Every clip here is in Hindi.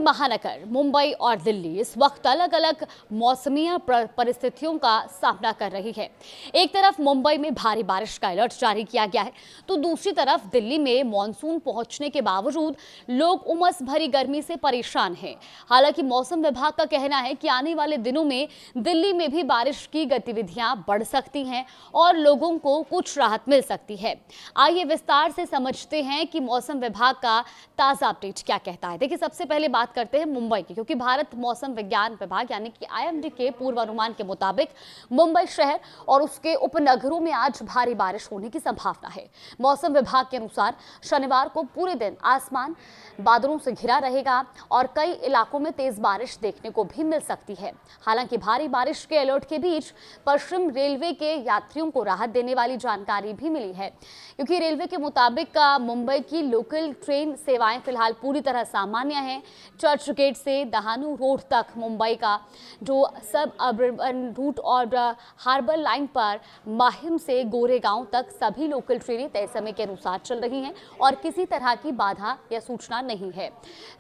महानगर मुंबई और दिल्ली इस वक्त अलग अलग मौसमी परिस्थितियों का सामना कर रही है। एक तरफ मुंबई में भारी बारिश का अलर्ट जारी किया गया है, तो दूसरी तरफ दिल्ली में मॉनसून पहुंचने के बावजूद लोग उमस भरी गर्मी से परेशान हैं। हालांकि मौसम विभाग का कहना है कि आने वाले दिनों में दिल्ली में भी बारिश की गतिविधियां बढ़ सकती हैं और लोगों को कुछ राहत मिल सकती है। आइए विस्तार से समझते हैं कि मौसम विभाग का ताजा अपडेट क्या कहता है। देखिए, सबसे पहले बात करते हैं मुंबई की, क्योंकि भारत मौसम विज्ञान विभाग यानी कि आईएमडी के पूर्वानुमान के मुताबिक मुंबई शहर और उसके उपनगरों में आज भारी बारिश होने की संभावना है। मौसम विभाग के अनुसार शनिवार को पूरे दिन आसमान बादलों से घिरा रहेगा और कई इलाकों में तेज बारिश देखने को भी मिल सकती है। हालांकि भारी बारिश के अलर्ट के बीच पश्चिम रेलवे के यात्रियों को राहत देने वाली जानकारी भी मिली है, क्योंकि रेलवे के मुताबिक मुंबई की लोकल ट्रेन सेवाएं फिलहाल पूरी तरह सामान्य हैं। चर्च गेट से दहानू रोड तक मुंबई का जो सब अर्बन रूट और हार्बर लाइन पर माहिम से गोरेगांव तक सभी लोकल ट्रेनें तय समय के अनुसार चल रही हैं और किसी तरह की बाधा या सूचना नहीं है।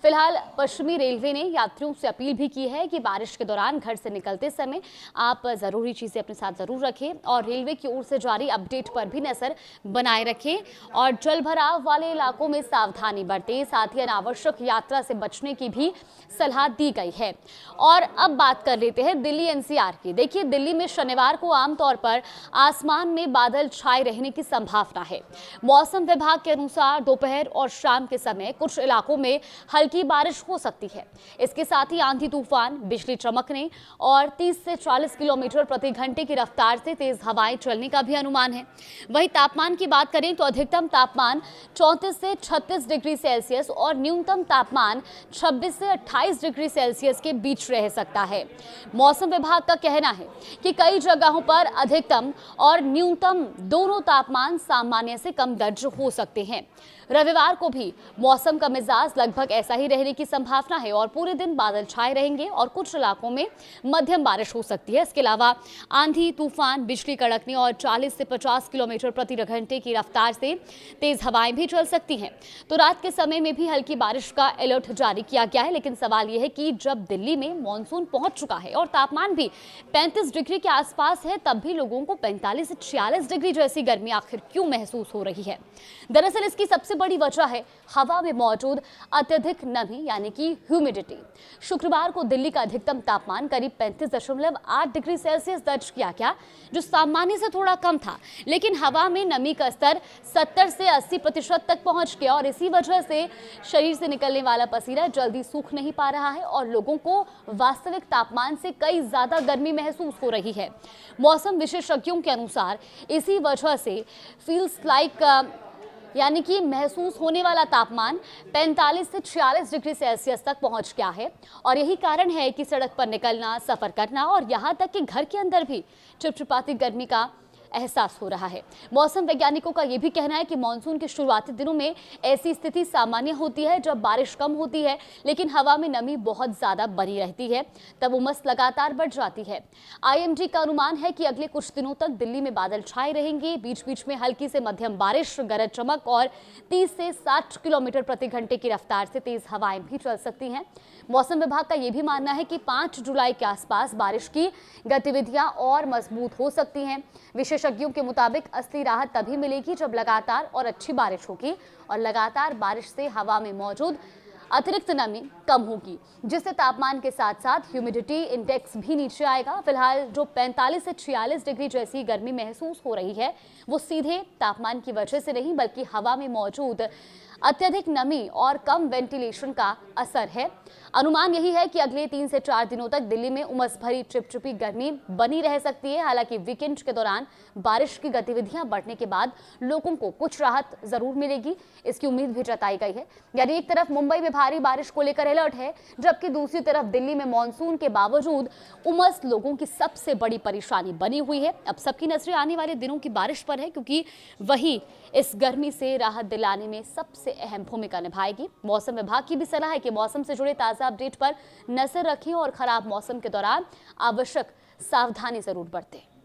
फिलहाल पश्चिमी रेलवे ने यात्रियों से अपील भी की है कि बारिश के दौरान घर से निकलते समय आप जरूरी चीजें अपने साथ जरूर रखें और रेलवे की ओर से जारी अपडेट पर भी नजर बनाए रखें और जल भराव वाले इलाकों में सावधानी बरतें। साथ ही अनावश्यक यात्रा से बचने की भी सलाह दी गई है। और अब बात कर लेते हैं दिल्ली एनसीआर की। देखिए, दिल्ली में शनिवार को आमतौर पर आसमान में बादल छाए रहने की संभावना है। मौसम विभाग के अनुसार दोपहर और शाम के समय कुछ इलाकों में हल्की बारिश हो सकती है। इसके साथ ही आंधी तूफान, बिजली चमकने और 30 से 40 किलोमीटर प्रति घंटे की रफ्तार से तेज हवाएं चलने का भी अनुमान है। वहीं तापमान की बात करें तो अधिकतम तापमान 34 से 36 डिग्री सेल्सियस और न्यूनतम तापमान 26 से 28 डिग्री सेल्सियस के बीच रह सकता है। मौसम विभाग का कहना है कि कई जगहों पर अधिकतम और न्यूनतम दोनों तापमान सामान्य से कम दर्ज हो सकते हैं। रविवार को भी मौसम का मिजाज लगभग ऐसा ही रहने की संभावना है और पूरे दिन बादल छाए रहेंगे और कुछ इलाकों में मध्यम बारिश हो सकती है। इसके अलावा आंधी तूफान, बिजली कड़कने और 40 से 50 किलोमीटर प्रति घंटे की रफ्तार से तेज हवाएं भी चल सकती हैं। तो रात के समय में भी हल्की बारिश का अलर्ट जारी किया गया है। लेकिन सवाल यह है कि जब दिल्ली में मॉनसून पहुंच चुका है और तापमान भी 35 डिग्री के आसपास है, तब भी लोगों को 45 से 46 डिग्री जैसी गर्मी आखिर क्यों महसूस हो रही है? दरअसल इसकी सबसे बड़ी वजह है हवा में मौजूद अत्यधिक नमी यानी कि ह्यूमिडिटी। शुक्रवार को दिल्ली का अधिकतम तापमान करीब 35.8 डिग्री सेल्सियस दर्ज किया गया, जो सामान्य से थोड़ा कम था। लेकिन हवा में नमी का स्तर 70 से 80% तक पहुंच गया और इसी वजह से शरीर से निकलने वाला पसीना जल्दी सूख नहीं पा रहा है और लोगों को वास्तविक तापमान से कई ज्यादा गर्मी महसूस हो रही है। मौसम विशेषज्ञों के अनुसार इसी वजह से फील्स लाइक यानी कि महसूस होने वाला तापमान 45 से 46 डिग्री सेल्सियस तक पहुंच गया है और यही कारण है कि सड़क पर निकलना, सफर करना और यहां तक कि घर के अंदर भी चिपचिपाती गर्मी का एहसास हो रहा है। मौसम वैज्ञानिकों का यह भी कहना है कि मानसून के शुरुआती दिनों में ऐसी स्थिति सामान्य होती है जब बारिश कम होती है लेकिन हवा में नमी बहुत ज्यादा बनी रहती है, तब उमस लगातार बढ़ जाती है। आईएमडी का अनुमान है कि अगले कुछ दिनों तक दिल्ली में बादल छाए रहेंगे। बीच बीच में हल्की से मध्यम बारिश, गरज चमक और 30 से 60 किलोमीटर प्रति घंटे की रफ्तार से तेज हवाएं भी चल सकती हैं। मौसम विभाग का यह भी मानना है कि 5 जुलाई के आसपास बारिश की गतिविधियां और मजबूत हो सकती हैं। विशेषज्ञों के मुताबिक असली राहत तभी मिलेगी जब लगातार और अच्छी बारिश होगी और लगातार बारिश से हवा में मौजूद अतिरिक्त नमी कम होगी, जिससे तापमान के साथ साथ ह्यूमिडिटी इंडेक्स भी नीचे आएगा। फिलहाल जो 45 से 46 डिग्री जैसी गर्मी महसूस हो रही है, वो सीधे तापमान की वजह से नहीं बल्कि हवा में मौजूद अत्यधिक नमी और कम वेंटिलेशन का असर है। अनुमान यही है कि अगले 3 से 4 दिनों तक दिल्ली में उमस भरी चिपचिपी गर्मी बनी रह सकती है। हालांकि वीकेंड के दौरान बारिश की गतिविधियां बढ़ने के बाद लोगों को कुछ राहत जरूर मिलेगी, इसकी उम्मीद भी जताई गई है। यानी एक तरफ मुंबई में भारी बारिश को लेकर अलर्ट है, जबकि दूसरी तरफ दिल्ली में मानसून के बावजूद उमस लोगों की सबसे बड़ी परेशानी बनी हुई है। अब सबकी नजरें आने वाले दिनों की बारिश पर है, क्योंकि वही इस गर्मी से राहत दिलाने में सबसे अहम भूमिका निभाएगी। मौसम विभाग की भी सलाह है कि मौसम से जुड़े ताजा अपडेट पर नजर रखें और खराब मौसम के दौरान आवश्यक सावधानी जरूर बरतें।